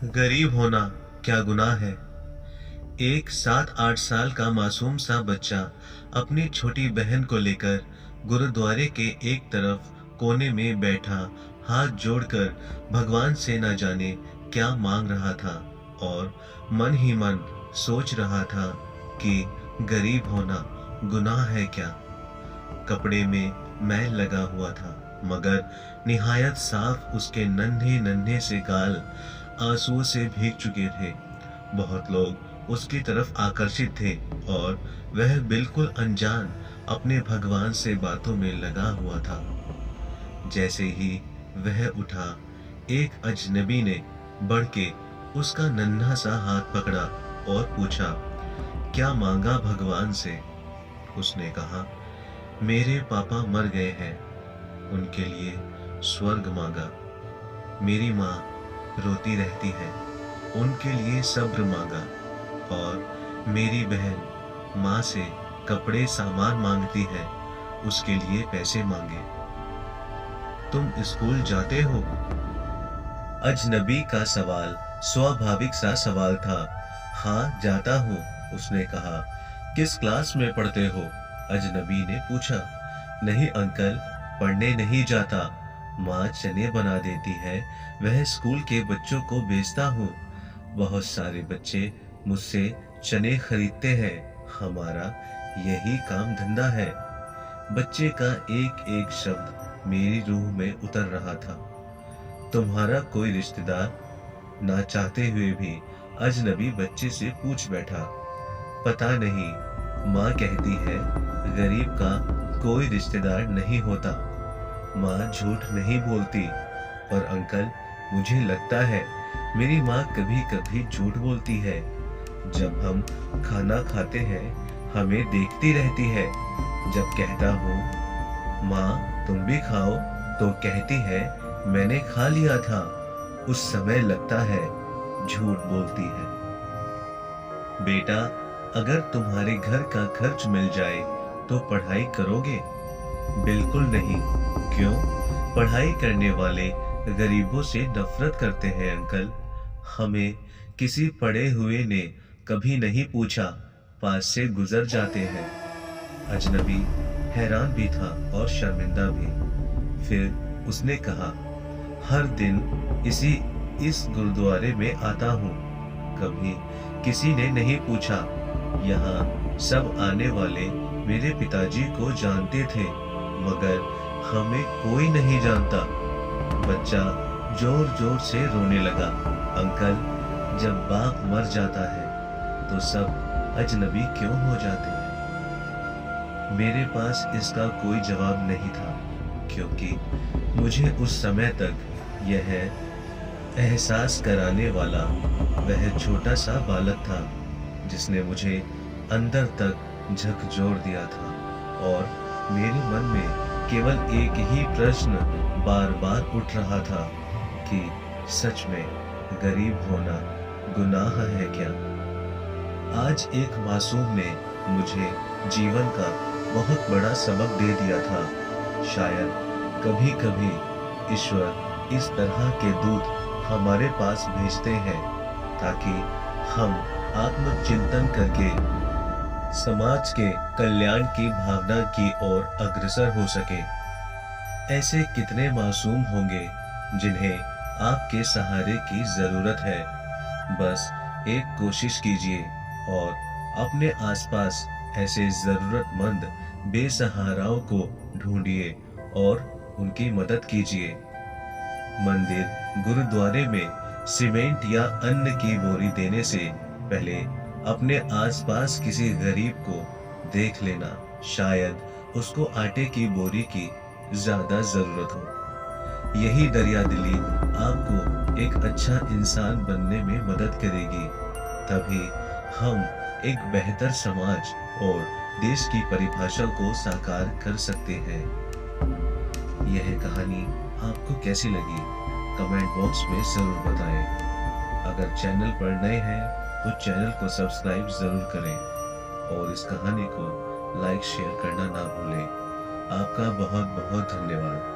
गरीब होना क्या गुनाह है। एक 7-8 साल का मासूम सा बच्चा अपनी छोटी बहन को लेकर गुरुद्वारे के एक तरफ कोने में बैठा हाथ जोड़कर भगवान से न जाने क्या मांग रहा था और मन ही मन सोच रहा था कि गरीब होना गुनाह है क्या। कपड़े में मैल लगा हुआ था मगर निहायत साफ उसके नन्हे नन्हे से गाल आंसुओं से भीग चुके थे। बहुत लोग उसकी तरफ आकर्षित थे और वह बिल्कुल अनजान अपने भगवान से बातों में लगा हुआ था। जैसे ही वह उठा, एक अजनबी ने बढ़ के उसका नन्हा सा हाथ पकड़ा और पूछा, क्या मांगा भगवान से। उसने कहा, मेरे पापा मर गए हैं, उनके लिए स्वर्ग मांगा। मेरी माँ रोती रहती है, उनके लिए सब्र मांगा। और मेरी बहन माँ से कपड़े सामान मांगती है, उसके लिए पैसे मांगे। तुम स्कूल जाते हो? अजनबी का सवाल स्वाभाविक सा सवाल था। हाँ जाता हूँ, उसने कहा। किस क्लास में पढ़ते हो? अजनबी ने पूछा। नहीं अंकल, पढ़ने नहीं जाता, माँ चने बना देती है, वह स्कूल के बच्चों को बेचता हूँ। बहुत सारे बच्चे मुझसे चने खरीदते हैं, हमारा यही काम धंधा है। बच्चे का एक एक शब्द मेरी रूह में उतर रहा था। तुम्हारा कोई रिश्तेदार? ना चाहते हुए भी अजनबी बच्चे से पूछ बैठा। पता नहीं, माँ कहती है गरीब का कोई रिश्तेदार नहीं होता। माँ झूठ नहीं बोलती, पर अंकल मुझे लगता है मेरी माँ कभी कभी झूठ बोलती है। जब हम खाना खाते हैं हमें देखती रहती है। जब कहता हूँ माँ तुम भी खाओ, तो कहती है मैंने खा लिया था। उस समय लगता है झूठ बोलती है। बेटा, अगर तुम्हारे घर का खर्च मिल जाए तो पढ़ाई करोगे? बिल्कुल नहीं। क्यों? पढ़ाई करने वाले गरीबों से नफरत करते हैं अंकल। हमें किसी पढ़े हुए ने कभी नहीं पूछा, पास से गुजर जाते हैं। अजनबी हैरान भी था और शर्मिंदा भी। फिर उसने कहा, हर दिन इस गुरुद्वारे में आता हूँ, कभी किसी ने नहीं पूछा। यहाँ सब आने वाले मेरे पिताजी को जानते थे, मगर हमें कोई नहीं जानता। बच्चा जोर जोर से रोने लगा। अंकल, जब बाप मर जाता है तो सब अजनबी क्यों हो जाते हैं? मेरे पास इसका कोई जवाब नहीं था, क्योंकि मुझे उस समय तक यह एहसास कराने वाला वह छोटा सा बालक था जिसने मुझे अंदर तक झकझोर दिया था। और मेरे मन में केवल एक ही प्रश्न बार बार उठ रहा था कि सच में गरीब होना गुनाह है क्या। आज एक मासूम ने मुझे जीवन का बहुत बड़ा सबक दे दिया था। शायद कभी कभी ईश्वर इस तरह के दूत हमारे पास भेजते हैं ताकि हम आत्मचिंतन करके समाज के कल्याण की भावना की ओर अग्रसर हो सके। ऐसे कितने मासूम होंगे जिन्हें आपके सहारे की जरूरत है। बस एक कोशिश कीजिए और अपने आसपास ऐसे जरूरतमंद बेसहाराओं को ढूंढिए और उनकी मदद कीजिए। मंदिर, गुरुद्वारे में सीमेंट या अन्न की बोरी देने से पहले अपने आसपास किसी गरीब को देख लेना, शायद उसको आटे की बोरी की ज्यादा जरूरत हो। यही दरिया दिली आपको एक अच्छा इंसान बनने में मदद करेगी। तभी हम एक बेहतर समाज और देश की परिभाषा को साकार कर सकते हैं। यह कहानी आपको कैसी लगी कमेंट बॉक्स में जरूर बताएं। अगर चैनल पर नए हैं तो चैनल को सब्सक्राइब जरूर करें और इस कहानी को लाइक शेयर करना ना भूलें। आपका बहुत बहुत धन्यवाद।